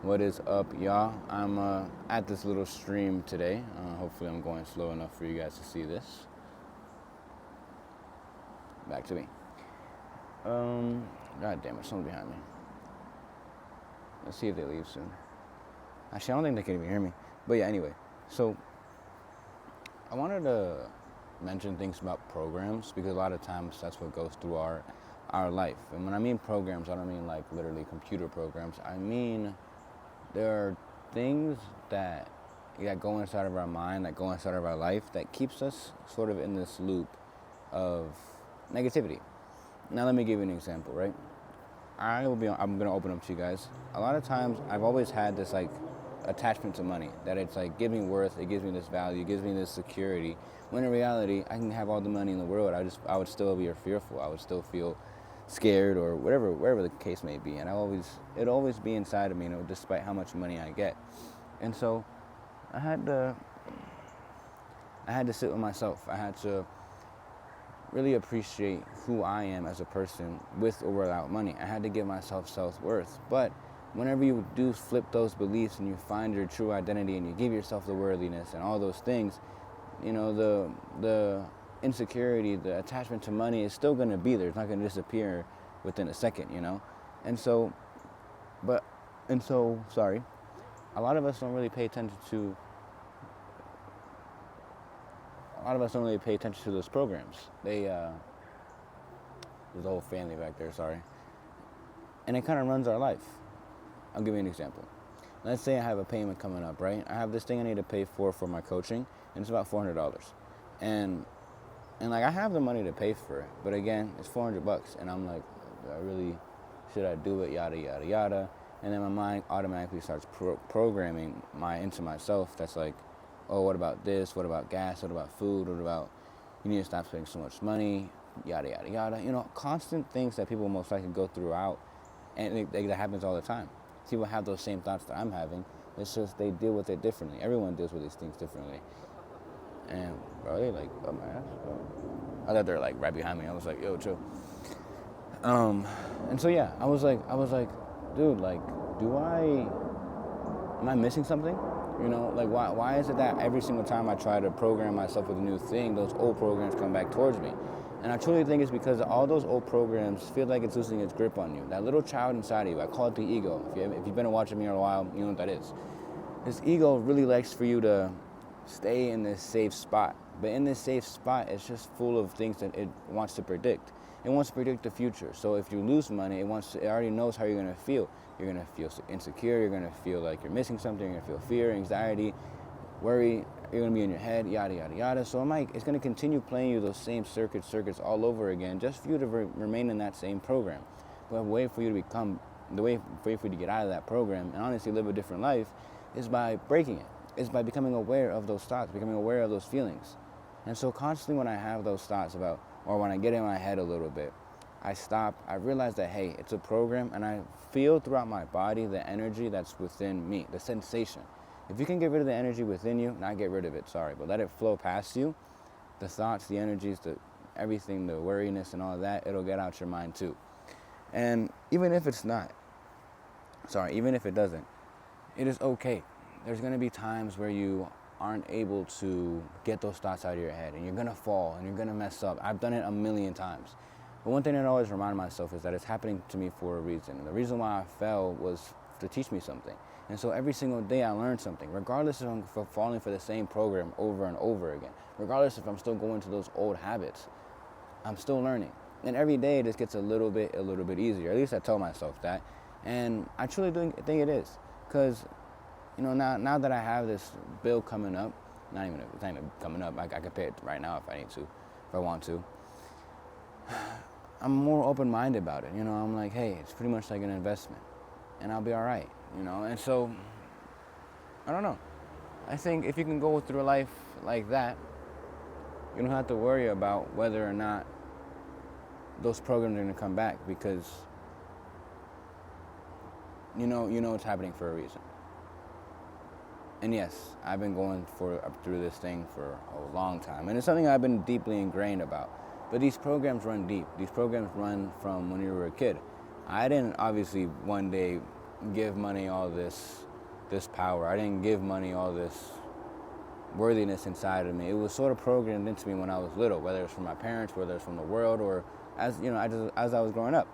What is up, y'all? I'm at this little stream today. Hopefully, I'm going slow enough for you guys to see this. Back to me. God damn it, someone's behind me. Let's see if they leave soon. Actually, I don't think they can even hear me. But yeah, anyway. So, I wanted to mention things about programs because a lot of times that's what goes through our life. And when I mean programs, I don't mean like literally computer programs. I mean there are things that go inside of our mind, that go inside of our life, that keeps us sort of in this loop of negativity. Now let me give you an example, right? I'm gonna open up to you guys. A lot of times I've always had this like attachment to money, that it's like gives me worth, it gives me this value, it gives me this security. When in reality, I can have all the money in the world, I would still be fearful. I would still feel scared or whatever the case may be, and it'd always be inside of me, despite how much money I get. And so I had to sit with myself. I had to really appreciate who I am as a person with or without money. I had to give myself self-worth. But whenever you do flip those beliefs and you find your true identity and you give yourself the worthiness and all those things, the insecurity, the attachment to money is still going to be there. It's not going to disappear within a second, And so, sorry, a lot of us don't really pay attention to those programs. There's a whole family back there, sorry. And it kind of runs our life. I'll give you an example. Let's say I have a payment coming up, right? I have this thing I need to pay for my coaching, and it's about $400. And like I have the money to pay for it, but again, it's $400, and I'm like, should I do it? Yada yada yada. And then my mind automatically starts programming into myself. That's like, oh, what about this? What about gas? What about food? What about you need to stop spending so much money? Yada yada yada. Constant things that people most likely go throughout, and that happens all the time. People have those same thoughts that I'm having. It's just they deal with it differently. Everyone deals with these things differently. And bro, they like up my ass. I thought they were like right behind me. I was like, yo, chill. And so yeah, I was like, dude, like, am I missing something? Like why is it that every single time I try to program myself with a new thing, those old programs come back towards me? And I truly think it's because all those old programs feel like it's losing its grip on you. That little child inside of you, I call it the ego. If you've been watching me for a while, you know what that is. This ego really likes for you to stay in this safe spot. But in this safe spot, it's just full of things that it wants to predict. It wants to predict the future. So if you lose money, it already knows how you're going to feel. You're going to feel insecure. You're going to feel like you're missing something. You're going to feel fear, anxiety, worry. You're going to be in your head, yada, yada, yada. So it's going to continue playing you those same circuits all over again, just for you to remain in that same program. But the way for you to get out of that program and honestly live a different life is by breaking it. Is by becoming aware of those thoughts, becoming aware of those feelings. And so constantly when I have those thoughts or when I get in my head a little bit, I stop, I realize that, hey, it's a program, and I feel throughout my body the energy that's within me, the sensation. If you can get rid of the energy within you, not get rid of it, sorry, but let it flow past you, the thoughts, the energies, everything, the worriness and all of that, it'll get out your mind too. And even if it doesn't, it is okay. There's going to be times where you aren't able to get those thoughts out of your head, and you're going to fall, and you're going to mess up. I've done it a million times. But one thing that I always remind myself is that it's happening to me for a reason. And the reason why I fell was to teach me something. And so every single day I learn something, regardless if I'm falling for the same program over and over again, regardless if I'm still going to those old habits, I'm still learning. And every day it just gets a little bit easier. At least I tell myself that. And I truly think it is. Because now that I have this bill coming up, it's not even coming up, I can pay it right now if I need to, if I want to. I'm more open-minded about it. I'm like, hey, it's pretty much like an investment, and I'll be all right, And so, I don't know. I think if you can go through life like that, you don't have to worry about whether or not those programs are going to come back, because you know it's happening for a reason. And yes, I've been going through this thing for a long time, and it's something I've been deeply ingrained about. But these programs run deep. These programs run from when you were a kid. I didn't obviously one day give money all this power. I didn't give money all this worthiness inside of me. It was sort of programmed into me when I was little, whether it's from my parents, whether it's from the world, or as as I was growing up,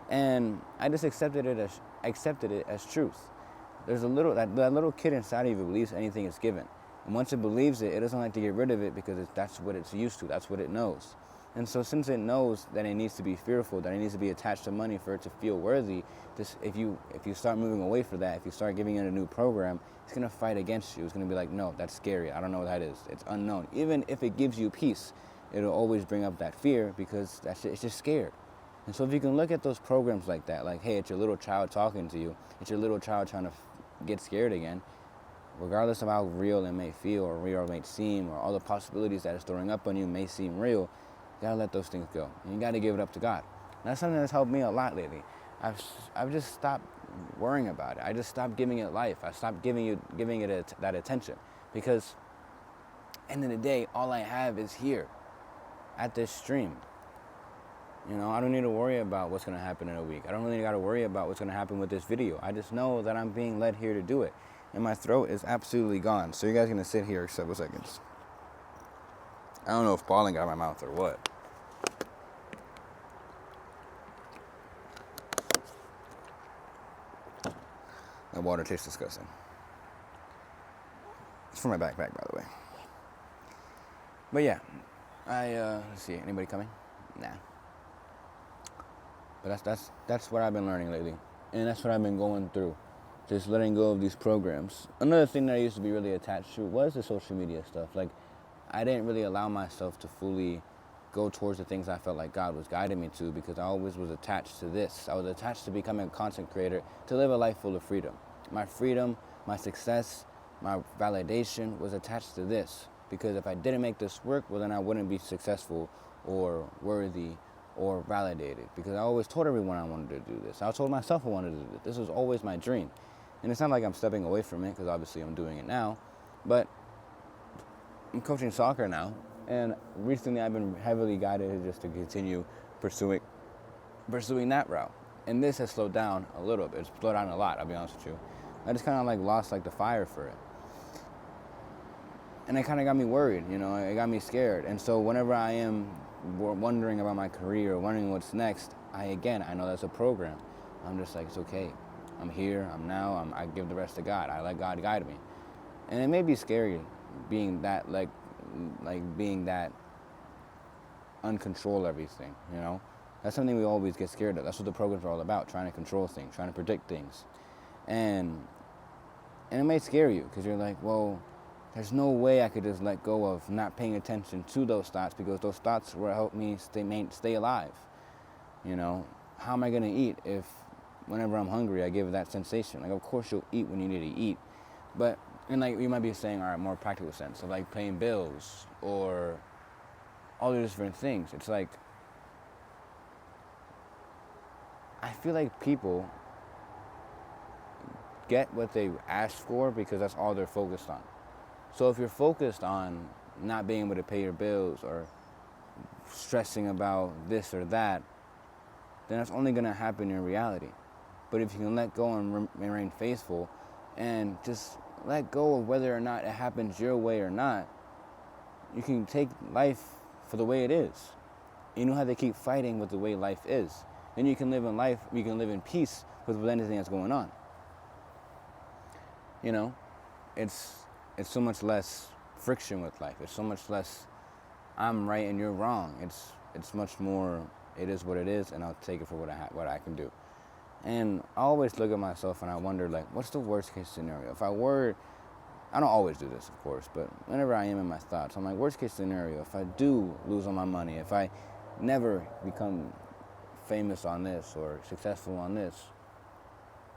and I just accepted it as truth. There's that little kid inside of you believes anything is given, and once it believes it, it doesn't like to get rid of it because that's what it's used to. That's what it knows. And so since it knows that it needs to be fearful, that it needs to be attached to money for it to feel worthy, if you start moving away from that, if you start giving it a new program, it's going to fight against you. It's going to be like, no, that's scary. I don't know what that is. It's unknown. Even if it gives you peace, it'll always bring up that fear because it's just scared. And so if you can look at those programs like that, like, hey, it's your little child talking to you. It's your little child trying to get scared again. Regardless of how real it may feel or real it may seem, or all the possibilities that it's throwing up on you may seem real, you gotta let those things go. And you gotta give it up to God. And that's something that's helped me a lot lately. I've just stopped worrying about it. I just stopped giving it life. I stopped giving it that attention. Because end of the day, all I have is here at this stream. I don't need to worry about what's gonna happen in a week. I don't really gotta worry about what's gonna happen with this video. I just know that I'm being led here to do it. And my throat is absolutely gone. So you guys are gonna sit here several seconds. I don't know if pollen got in my mouth or what. That water tastes disgusting. It's from my backpack, by the way. But yeah, let's see, anybody coming? Nah. But that's what I've been learning lately, and that's what I've been going through, just letting go of these programs. Another thing that I used to be really attached to was the social media stuff. Like, I didn't really allow myself to fully go towards the things I felt like God was guiding me to because I always was attached to this. I was attached to becoming a content creator to live a life full of freedom. My freedom, my success, my validation was attached to this because if I didn't make this work, well, then I wouldn't be successful or worthy or validated because I always told everyone I wanted to do this. I told myself I wanted to do this. This was always my dream. And it's not like I'm stepping away from it because obviously I'm doing it now, but I'm coaching soccer now, and recently I've been heavily guided just to continue pursuing that route. And this has slowed down a little bit. It's slowed down a lot, I'll be honest with you. I just kind of like lost like the fire for it. And it kind of got me worried, it got me scared. And so whenever I am wondering about my career, wondering what's next, I know that's a program. I'm just like, it's okay. I'm here, I give the rest to God. I let God guide me. And it may be scary being that being that uncontrol everything, That's something we always get scared of. That's what the programs are all about, trying to control things, trying to predict things. And it may scare you because you're like, well, there's no way I could just let go of not paying attention to those thoughts because those thoughts will help me stay alive. How am I going to eat if whenever I'm hungry I give that sensation? Like, of course you'll eat when you need to eat. But, and like you might be saying, all right, more practical sense of like paying bills or all these different things. It's like, I feel like people get what they ask for because that's all they're focused on. So if you're focused on not being able to pay your bills or stressing about this or that, then that's only going to happen in reality. But if you can let go and remain faithful and just let go of whether or not it happens your way or not, you can take life for the way it is. You don't have to keep fighting with the way life is. Then you can live in life, you can live in peace with anything that's going on. It's so much less friction with life. It's so much less I'm right and you're wrong. It's much more it is what it is, and I'll take it for what I can do. And I always look at myself and I wonder, like, what's the worst case scenario? I don't always do this, of course, but whenever I am in my thoughts, I'm like, worst case scenario, if I do lose all my money, if I never become famous on this or successful on this,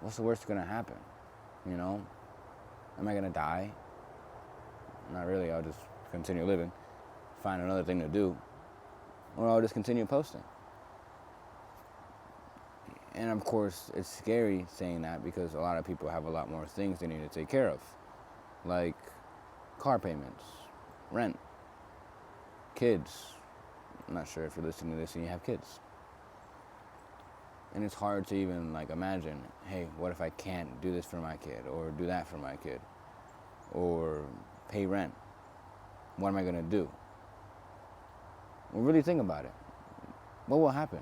what's the worst going to happen? Am I going to die? Not really. I'll just continue living, find another thing to do, or I'll just continue posting. And of course, it's scary saying that because a lot of people have a lot more things they need to take care of, like car payments, rent, kids. I'm not sure if you're listening to this and you have kids. And it's hard to even like imagine, hey, what if I can't do this for my kid or do that for my kid or pay rent? What am I gonna do? Well, really think about it. What will happen?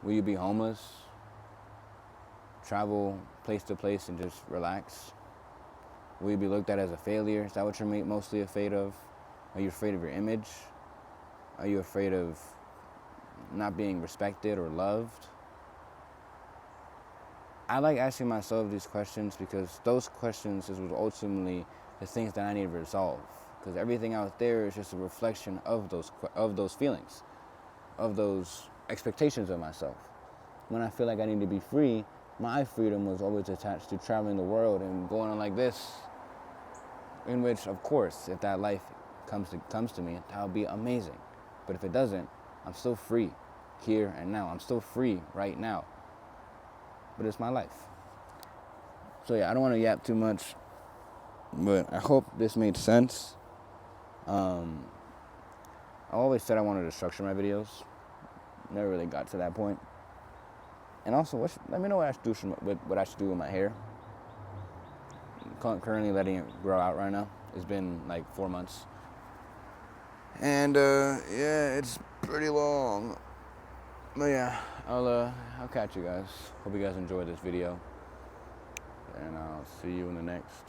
Will you be homeless? Travel place to place and just relax? Will you be looked at as a failure? Is that what you're mostly afraid of? Are you afraid of your image? Are you afraid of not being respected or loved? I like asking myself these questions because those questions is what ultimately the things that I need to resolve. Because everything out there is just a reflection of those feelings, of those expectations of myself. When I feel like I need to be free, my freedom was always attached to traveling the world and going on like this. In which, of course, if that life comes to me, that would be amazing. But if it doesn't, I'm still free here and now. I'm still free right now. But it's my life. So yeah, I don't want to yap too much, but I hope this made sense. I always said I wanted to structure my videos. Never really got to that point. And also, let me know what I should do with my hair. Currently letting it grow out right now. It's been like 4 months. And yeah, it's pretty long. But yeah, I'll catch you guys. Hope you guys enjoyed this video. And I'll see you in the next.